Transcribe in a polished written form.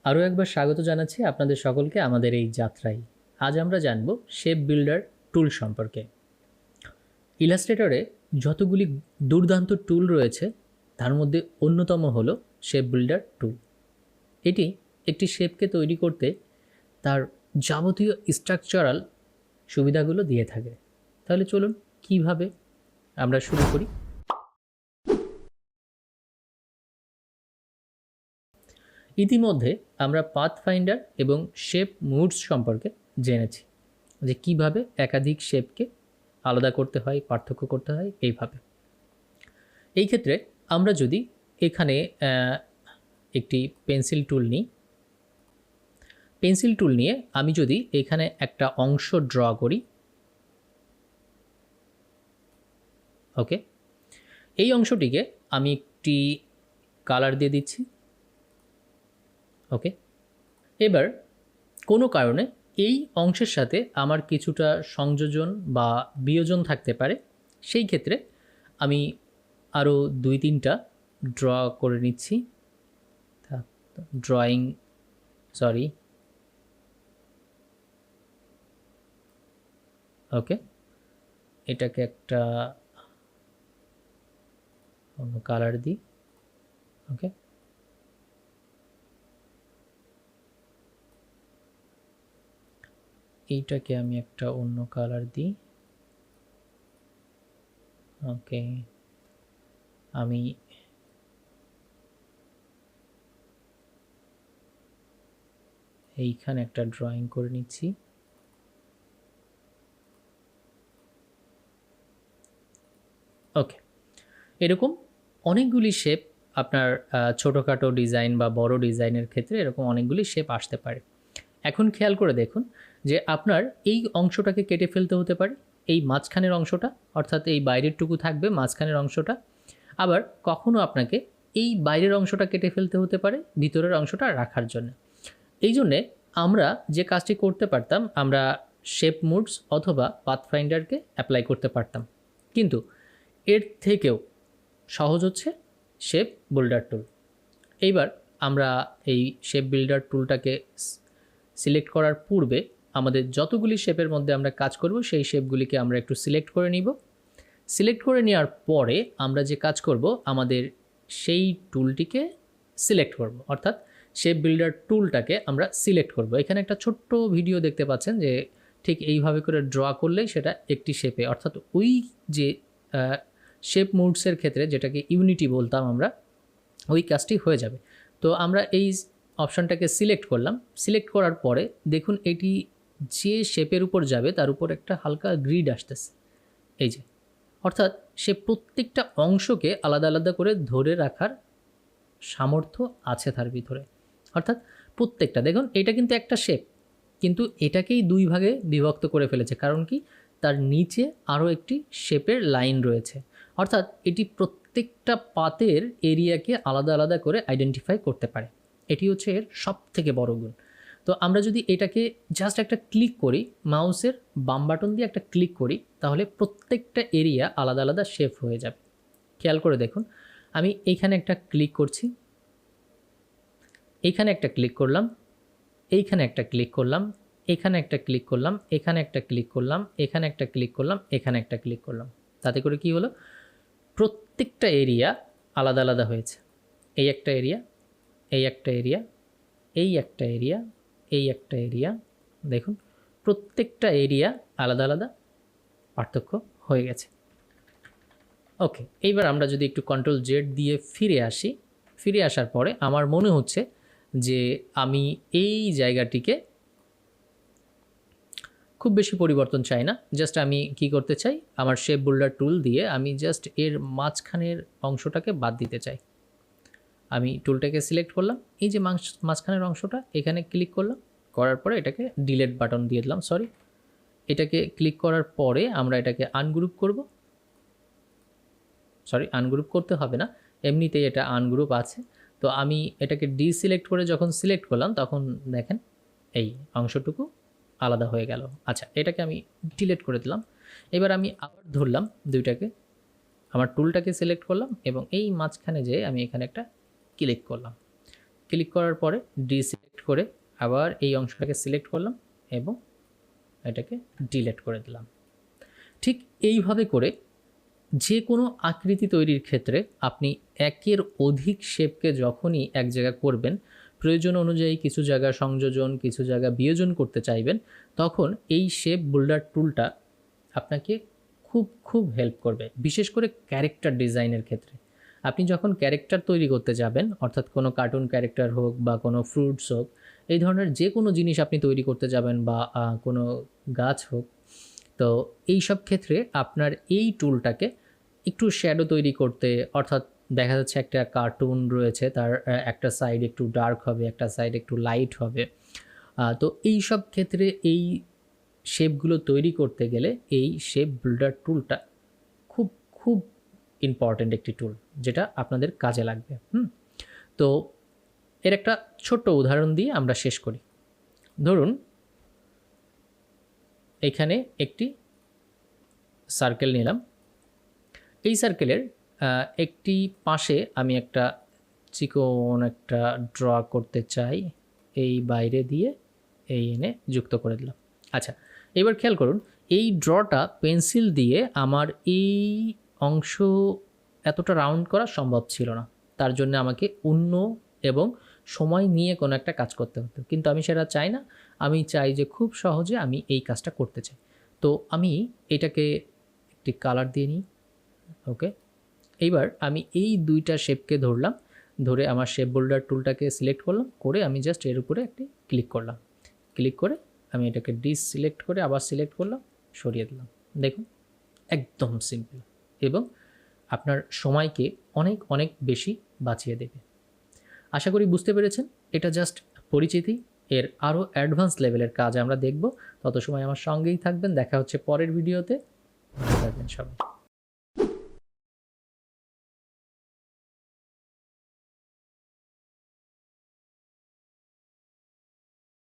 আরও একবার স্বাগত জানাচ্ছি আপনাদের সকলকে আমাদের এই যাত্রায়। আজ আমরা জানব শেপ বিল্ডার টুল সম্পর্কে। ইলাস্ট্রেটরে যতগুলি দুর্দান্ত টুল রয়েছে তার মধ্যে অন্যতম হলো শেপ বিল্ডার টুল। এটি একটি শেপকে তৈরি করতে তার যাবতীয় স্ট্রাকচারাল সুবিধাগুলো দিয়ে থাকে। তাহলে চলুন কিভাবে আমরা শুরু করি। ইতিমধ্যে আমরা পাথফাইন্ডার এবং শেপ মুডস সম্পর্কে জেনেছি, যে কিভাবে একাধিক শেপকে আলাদা করতে হয়, পার্থক্য করতে হয়। এইভাবে এই ক্ষেত্রে আমরা যদি এখানে একটি পেন্সিল টুল নিই, পেন্সিল টুল নিয়ে আমি যদি এখানে একটা অংশ ড্র করি, ওকে, এই অংশটিকে আমি একটি কালার দিয়ে দিচ্ছি। ওকে, এবার কোনো কারণে এই অংশের সাথে আমার কিছুটা সংযোজন বা বিয়োজন থাকতে পারে। সেই ক্ষেত্রে আমি আরও 2-3টা ড্র করে নিচ্ছি। ওকে, এটাকে একটা অন্য কালার দিই। ওকে, এইটাকে আমি একটা অন্য কালার দিই। ওকে, আমি এইখানে একটা ড্রয়িং করে নিচ্ছি। ওকে, এরকম অনেকগুলি শেপ আপনার ছোটোখাটো ডিজাইন বা বড় ডিজাইনের ক্ষেত্রে এরকম অনেকগুলি শেপ আসতে পারে। এখন খেয়াল করে দেখুন যে আপনার এই অংশটাকে কেটে ফেলতে হতে পারে, এই মাঝখানের অংশটা, অর্থাৎ এই বাইরের টুকু থাকবে মাঝখানের অংশটা। আবার কখনো আপনাকে এই বাইরের অংশটা কেটে ফেলতে হতে পারে ভিতরের অংশটা রাখার জন্য। এই জন্যে আমরা যে কাজটি করতে পারতাম, আমরা শেপ মুডস অথবা পাথফাইন্ডারকে অ্যাপ্লাই করতে পারতাম, কিন্তু এর থেকেও সহজ হচ্ছে শেপ বিল্ডার টুল। এইবার আমরা এই শেপ বিল্ডার টুলটাকে সিলেক্ট করার পূর্বে আমাদের যতগুলি শেপের মধ্যে আমরা কাজ করব সেই শেপগুলিকে আমরা একটু সিলেক্ট করে নিব। সিলেক্ট করে নেওয়ার পরে আমরা যে কাজ করব, আমাদের সেই টুলটিকে সিলেক্ট করব, অর্থাৎ শেপ বিল্ডার টুলটাকে আমরা সিলেক্ট করব। এখানে একটা ছোট্ট ভিডিও দেখতে পাচ্ছেন যে ঠিক এইভাবে করে ড্র করলেই সেটা একটি শেপে, অর্থাৎ ওই যে শেপ মুডসের ক্ষেত্রে যেটাকে ইউনিটি বলতাম আমরা, ওই কাজটি হয়ে যাবে। তো আমরা এই অপশানটাকে সিলেক্ট করলাম। সিলেক্ট করার পরে দেখুন এটি যে শেপের উপর যাবে তার উপর একটা হালকা গ্রিড আসতেছে, এই যে, অর্থাৎ সে প্রত্যেকটা অংশকে আলাদা আলাদা করে ধরে রাখার সামর্থ্য আছে তার ভিতরে। অর্থাৎ প্রত্যেকটা, দেখুন এটা কিন্তু একটা শেপ, কিন্তু এটাকেই দুই ভাগে বিভক্ত করে ফেলেছে। কারণ কি, তার নিচে আরও একটি শেপের লাইন রয়েছে, অর্থাৎ এটি প্রত্যেকটা পাতের এরিয়াকে আলাদা আলাদা করে আইডেন্টিফাই করতে পারে। এটি হচ্ছে এর সব থেকে বড় গুণ। তো আমরা যদি এটাকে জাস্ট একটা ক্লিক করি, মাউসের বাম বাটন দিয়ে একটা ক্লিক করি, তাহলে প্রত্যেকটা এরিয়া আলাদা আলাদা শেপ হয়ে যাবে। খেয়াল করে দেখুন, আমি এইখানে একটা ক্লিক করছি, এইখানে একটা ক্লিক করলাম, এইখানে একটা ক্লিক করলাম, এখানে একটা ক্লিক করলাম, এখানে একটা ক্লিক করলাম, এখানে একটা ক্লিক করলাম, এখানে একটা ক্লিক করলাম। তাতে করে কি হলো, প্রত্যেকটা এরিয়া আলাদা আলাদা হয়েছে। এই একটা এরিয়া, এই একটা এরিয়া, এই একটা এরিয়া, এই একটা এরিয়া, দেখুন প্রত্যেকটা এরিয়া আলাদা আলাদা পার্থক্য হয়ে গেছে। ওকে, এইবার আমরা যদি একটু Ctrl+Z দিয়ে ফিরে আসি, ফিরে আসার পরে আমার মনে হচ্ছে যে আমি এই জায়গাটিকে খুব বেশি পরিবর্তন চাই না। জাস্ট আমি কি করতে চাই, আমার শেপ বিল্ডার টুল দিয়ে আমি জাস্ট এর মাঝখানের অংশটাকে বাদ দিতে চাই। আমি টুলটাকে সিলেক্ট করলাম, এই যে মাঝখানের অংশটা, এখানে ক্লিক করলাম, করার পরে এটাকে ডিলিট বাটন দিয়ে দিলাম, সরি, এটাকে ক্লিক করার পরে আমরা এটাকে আনগ্রুপ করব। সরি, আনগ্রুপ করতে হবে না, এমনিতেই এটা আনগ্রুপ আছে। তো আমি এটাকে ডিসিলেক্ট করে যখন সিলেক্ট করলাম, তখন দেখেন এই অংশটুকু আলাদা হয়ে গেল। আচ্ছা, এটাকে আমি ডিলিট করে দিলাম। এবার আমি আবার ধরলাম দুইটাকে, আমার টুলটাকে সিলেক্ট করলাম এবং এই মাঝখানে যেয়ে আমি এখানে একটা ক্লিক করলাম। ক্লিক করার পরে ডিসিলেক্ট করে আবার এই অংশটাকে সিলেক্ট করলাম এবং এটাকে ডিলিট করে দিলাম। ঠিক এইভাবে করে যে কোনো আকৃতি তৈরির ক্ষেত্রে আপনি একের অধিক শেপকে যখনই এক জায়গা করবেন, প্রয়োজন অনুযায়ী কিছু জায়গা সংযোজন, কিছু জায়গা বিয়োজন করতে চাইবেন, তখন এই শেপ বোল্ডার টুলটা আপনাকে খুব হেল্প করবে, বিশেষ করে ক্যারেক্টার ডিজাইনের ক্ষেত্রে। আপনি যখন ক্যারেক্টার তৈরি করতে যাবেন, অর্থাৎ কোনো কার্টুন ক্যারেক্টার হোক বা কোনো ফ্রুটস হোক, এই ধরনের যে কোনো জিনিস আপনি তৈরি করতে যাবেন বা কোনো গাছ হোক, তো এই সব ক্ষেত্রে আপনার এই টুলটাকে একটু শ্যাডো তৈরি করতে, অর্থাৎ দেখা যাচ্ছে একটা কার্টুন রয়েছে, তার একটা সাইড একটু ডার্ক হবে, একটা সাইড একটু লাইট হবে, তো এই সব ক্ষেত্রে এই শেপগুলো তৈরি করতে গেলে এই শেপ বিল্ডার টুলটা খুব ইম্পর্ট্যান্ট একটি টুল, যেটা আপনাদের কাজে লাগবে। তো এর একটা ছোট্ট উদাহরণ দিয়ে আমরা শেষ করি। ধরুন এখানে একটি সার্কেল নিলাম। এই সার্কেলের একটি পাশে আমি একটা চিকন একটা ড্র করতে চাই, এই বাইরে দিয়ে এই এনে যুক্ত করে দিলাম। আচ্ছা, এবার খেয়াল করুন, এই ড্রটা পেন্সিল দিয়ে আমার এই অংশ এতটা রাউন্ড করা সম্ভব ছিল না, তার জন্য আমাকে অন্য এবং সময় নিয়ে কোনো একটা কাজ করতে হতো, কিন্তু আমি সেটা চাই না। আমি চাই যে খুব সহজে আমি এই কাজটা করতে চাই। তো আমি এটাকে একটি কালার দিয়ে নিই। ওকে, এইবার আমি এই দুইটা শেপকে ধরলাম, ধরে আমার শেপ বোল্ডার টুলটাকে সিলেক্ট করলাম, করে আমি জাস্ট এর উপরে একটি ক্লিক করলাম। ক্লিক করে আমি এটাকে ডিসিলেক্ট করে আবার সিলেক্ট করলাম, সরিয়ে দিলাম। দেখুন, একদম সিম্পল এবং আপনার সময়কে অনেক বেশি বাঁচিয়ে দেবে। আশা করি বুঝতে পেরেছেন। এটা জাস্ট পরিচিতি, এর আরও অ্যাডভান্স লেভেলের কাজ আমরা দেখব। তত সময় আমার সঙ্গেই থাকবেন। দেখা হচ্ছে পরের ভিডিওতে। ভালো থাকবেন সবাই।